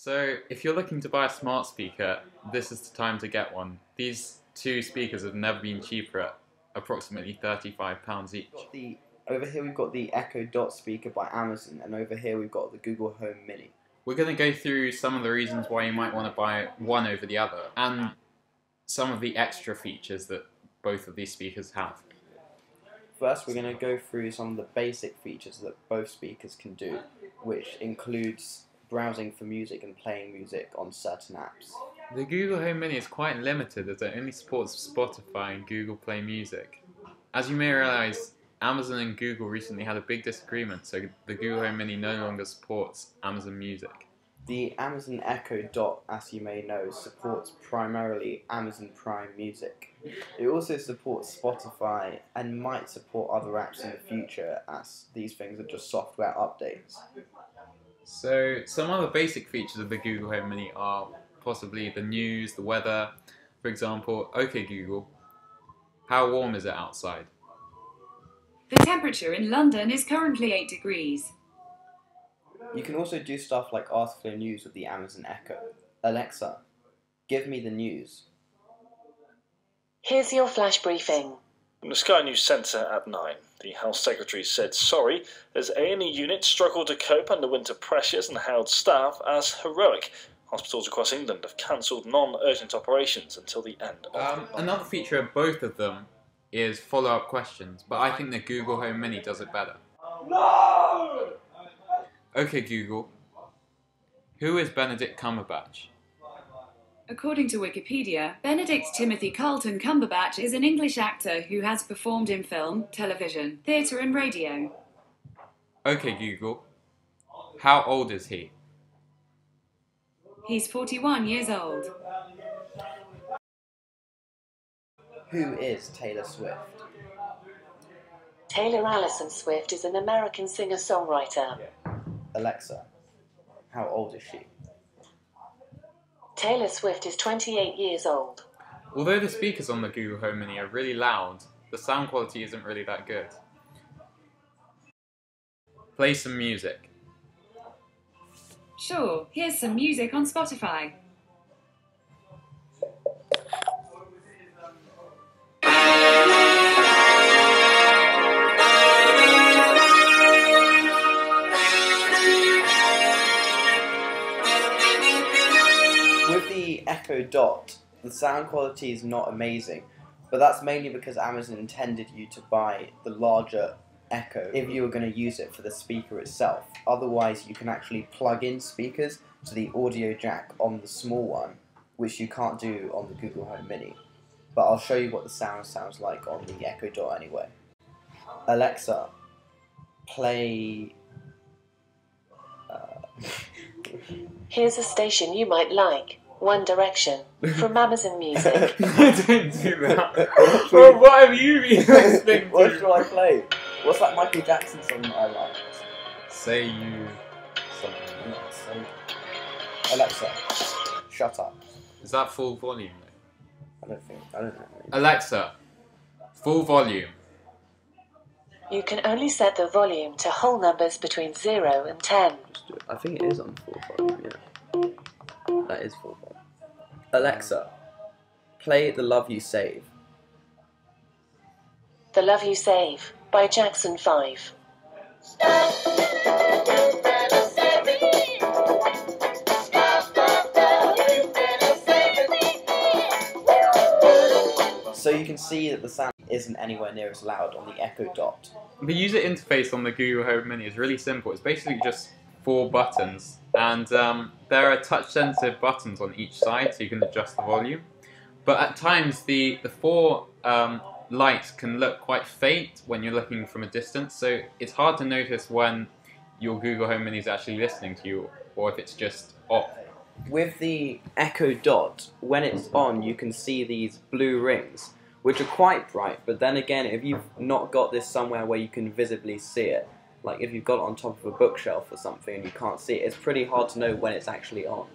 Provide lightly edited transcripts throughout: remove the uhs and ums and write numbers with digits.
So, if you're looking to buy a smart speaker, this is the time to get one. These two speakers have never been cheaper at approximately £35 each. Over here we've got the Echo Dot speaker by Amazon, and over here we've got the Google Home Mini. We're going to go through some of the reasons why you might want to buy one over the other, and some of the extra features that both of these speakers have. First, we're going to go through some of the basic features that both speakers can do, which includes browsing for music and playing music on certain apps. The Google Home Mini is quite limited as it only supports Spotify and Google Play Music. As you may realise, Amazon and Google recently had a big disagreement, so the Google Home Mini no longer supports Amazon Music. The Amazon Echo Dot, as you may know, supports primarily Amazon Prime Music. It also supports Spotify and might support other apps in the future, as these things are just software updates. So some other basic features of the Google Home Mini are possibly the news, the weather. For example, OK Google, how warm is it outside? The temperature in London is currently 8 degrees. You can also do stuff like ask for news with the Amazon Echo. Alexa, give me the news. Here's your flash briefing. From the Sky News Centre at 9, the Health Secretary said sorry as A&E units struggled to cope under winter pressures and hailed staff as heroic. Hospitals across England have cancelled non-urgent operations until the end of the month. Another feature of both of them is follow-up questions, but I think the Google Home Mini does it better. No! OK Google, who is Benedict Cumberbatch? According to Wikipedia, Benedict Timothy Carlton Cumberbatch is an English actor who has performed in film, television, theatre and radio. OK Google, how old is he? He's 41 years old. Who is Taylor Swift? Taylor Allison Swift is an American singer-songwriter. Alexa, how old is she? Taylor Swift is 28 years old. Although the speakers on the Google Home Mini are really loud, the sound quality isn't really that good. Play some music. Sure, here's some music on Spotify. With the Echo Dot, the sound quality is not amazing, but that's mainly because Amazon intended you to buy the larger Echo if you were going to use it for the speaker itself. Otherwise, you can actually plug in speakers to the audio jack on the small one, which you can't do on the Google Home Mini. But I'll show you what the sound sounds like on the Echo Dot anyway. Alexa, play... Here's a station you might like. One Direction, from Amazon Music. Don't do that. Well, what have you been listening to? What shall I play? What's that Michael Jackson song that I like? Say you something. No, so... Alexa, shut up. Is that full volume though? I don't know. Alexa, full volume. You can only set the volume to whole numbers between 0 and 10. I think it is on full volume, yeah. That is full volume. Alexa, play The Love You Save. The Love You Save, by Jackson 5. So you can see that the sound isn't anywhere near as loud on the Echo Dot. The user interface on the Google Home Mini is really simple. It's basically just 4 buttons, and there are touch-sensitive buttons on each side, so you can adjust the volume. But at times, the 4 lights can look quite faint when you're looking from a distance, so it's hard to notice when your Google Home Mini is actually listening to you, or if it's just off. With the Echo Dot, when it's on, you can see these blue rings, which are quite bright, but then again, if you've not got this somewhere where you can visibly see it, like if you've got it on top of a bookshelf or something and you can't see it, it's pretty hard to know when it's actually on.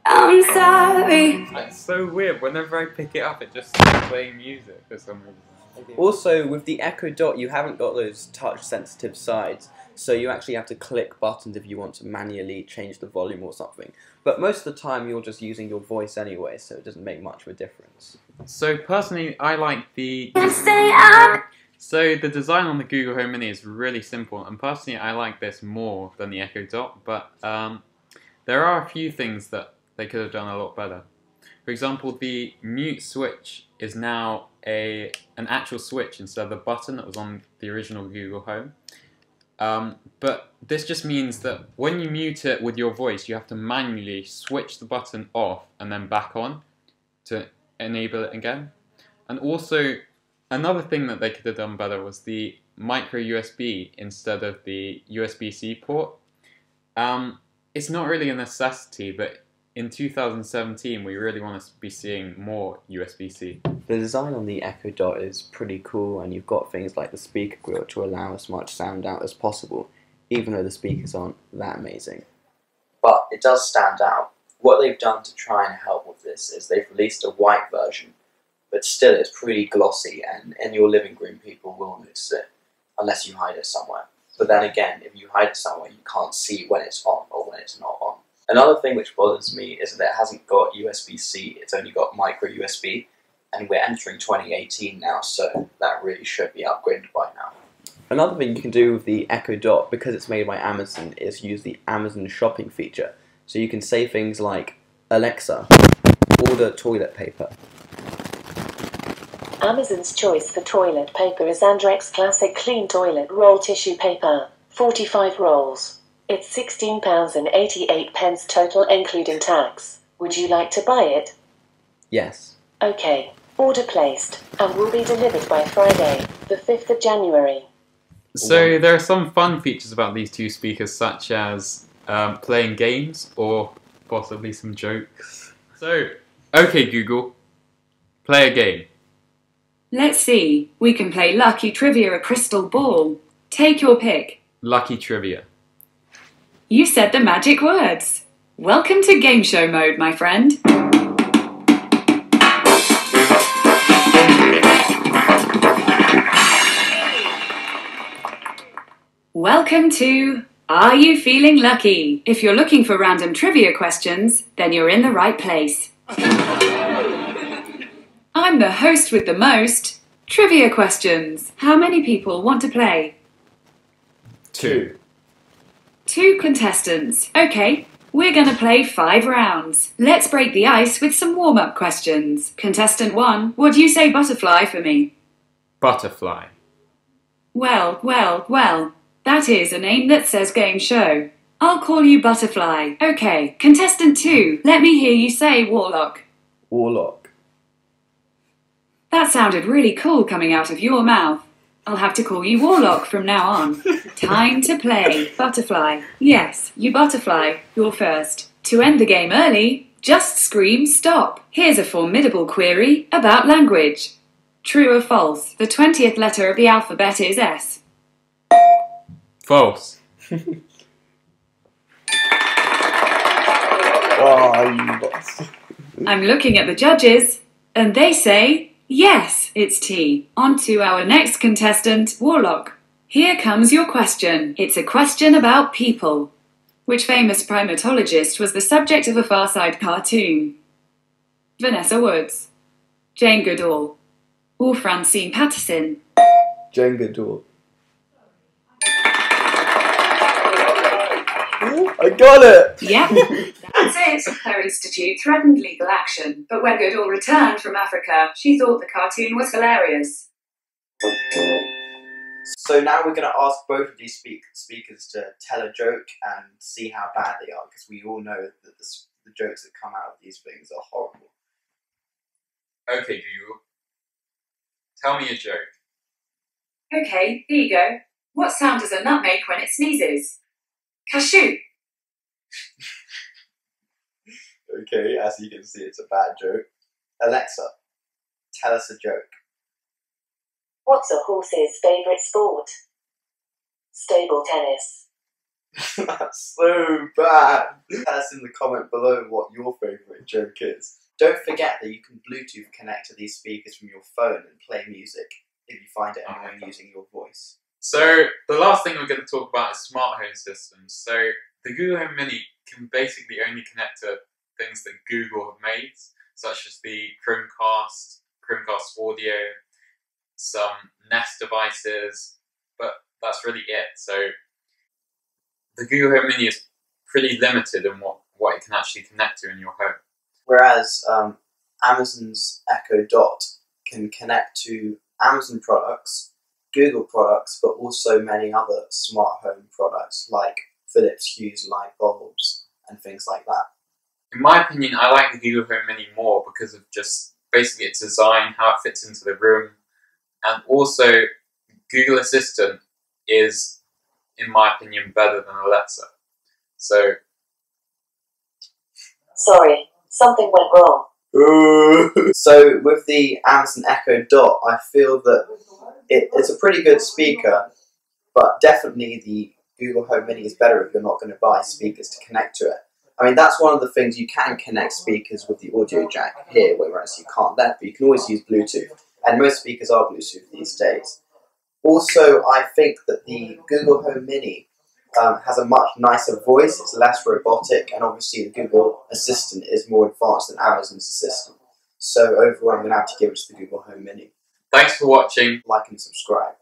I'm sorry. It's so weird. Whenever I pick it up, it just starts playing music for some reason. Also, with the Echo Dot, you haven't got those touch-sensitive sides, So you actually have to click buttons if you want to manually change the volume or something. But most of the time you're just using your voice anyway, so it doesn't make much of a difference. So personally, I like the... So the design on the Google Home Mini is really simple, and personally I like this more than the Echo Dot, but there are a few things that they could have done a lot better. For example, the mute switch is now an actual switch instead of a button that was on the original Google Home. But this just means that when you mute it with your voice, you have to manually switch the button off and then back on to enable it again. And also, another thing that they could have done better was the micro USB instead of the USB-C port. It's not really a necessity, but in 2017 we really want to be seeing more USB-C. The design on the Echo Dot is pretty cool, and you've got things like the speaker grill to allow as much sound out as possible, even though the speakers aren't that amazing. But it does stand out. What they've done to try and help with this is they've released a white version, but still it's pretty glossy, and in your living room people will notice it, unless you hide it somewhere. But then again, if you hide it somewhere, you can't see when it's on or when it's not on. Another thing which bothers me is that it hasn't got USB-C, it's only got micro USB, and we're entering 2018 now, so that really should be upgraded by now. Another thing you can do with the Echo Dot, because it's made by Amazon, is use the Amazon shopping feature. So you can say things like, Alexa, order toilet paper. Amazon's choice for toilet paper is Andrex Classic Clean Toilet Roll Tissue Paper, 45 rolls. It's £16.88 total including tax. Would you like to buy it? Yes. Okay. Order placed, and will be delivered by Friday, the 5th of January. So there are some fun features about these two speakers, such as playing games or possibly some jokes. So, okay Google, play a game. Let's see. We can play Lucky Trivia, a crystal ball. Take your pick. Lucky Trivia. You said the magic words. Welcome to game show mode, my friend. Welcome to Are You Feeling Lucky? If you're looking for random trivia questions, then you're in the right place. I'm the host with the most trivia questions. How many people want to play? 2. 2 contestants. Okay, we're gonna play 5 rounds. Let's break the ice with some warm-up questions. Contestant 1, would you say butterfly for me? Butterfly. Well, that is a name that says game show. I'll call you Butterfly. Okay, contestant 2, let me hear you say Warlock. Warlock. That sounded really cool coming out of your mouth. I'll have to call you Warlock from now on. Time to play. Butterfly. Yes, you Butterfly. You're first. To end the game early, just scream stop. Here's a formidable query about language. True or false? The 20th letter of the alphabet is S. False. Oh, you lost. I'm looking at the judges, and they say yes, it's T. On to our next contestant, Warlock. Here comes your question. It's a question about people. Which famous primatologist was the subject of a Far Side cartoon? Vanessa Woods, Jane Goodall, or Francine Patterson? Jane Goodall. I got it! Yep, that's it. Her institute threatened legal action, but when Goodall returned from Africa, she thought the cartoon was hilarious. So now we're going to ask both of these speakers to tell a joke and see how bad they are, because we all know that the jokes that come out of these things are horrible. Okay, Google. Tell me a joke. Okay, here you go. What sound does a nut make when it sneezes? Cashew. Okay, as you can see, it's a bad joke. Alexa, tell us a joke. What's a horse's favourite sport? Stable tennis. That's so bad. Tell us in the comment below what your favourite joke is. Don't forget that you can Bluetooth connect to these speakers from your phone and play music if you find it annoying using your voice. So the last thing we're going to talk about is smart home systems. So the Google Home Mini can basically only connect to things that Google have made, such as the Chromecast Audio, some Nest devices, but that's really it. So the Google Home Mini is pretty limited in what it can actually connect to in your home. Whereas Amazon's Echo Dot can connect to Amazon products, Google products, but also many other smart home products like Philips Hue light bulbs and things like that. In my opinion, I like the Google Home Mini more because of just basically its design, how it fits into the room, and also Google Assistant is, in my opinion, better than Alexa. So, Sorry, something went wrong. So with the Amazon Echo Dot, I feel that it's a pretty good speaker, but definitely the Google Home Mini is better if you're not going to buy speakers to connect to it. I mean, that's one of the things, you can connect speakers with the audio jack here, whereas you can't there, but you can always use Bluetooth, and most speakers are Bluetooth these days. Also, I think that the Google Home Mini has a much nicer voice, it's less robotic, and obviously the Google Assistant is more advanced than Amazon's Assistant. So overall, I'm going to have to give it to the Google Home Mini. thanks for watching. Like and subscribe.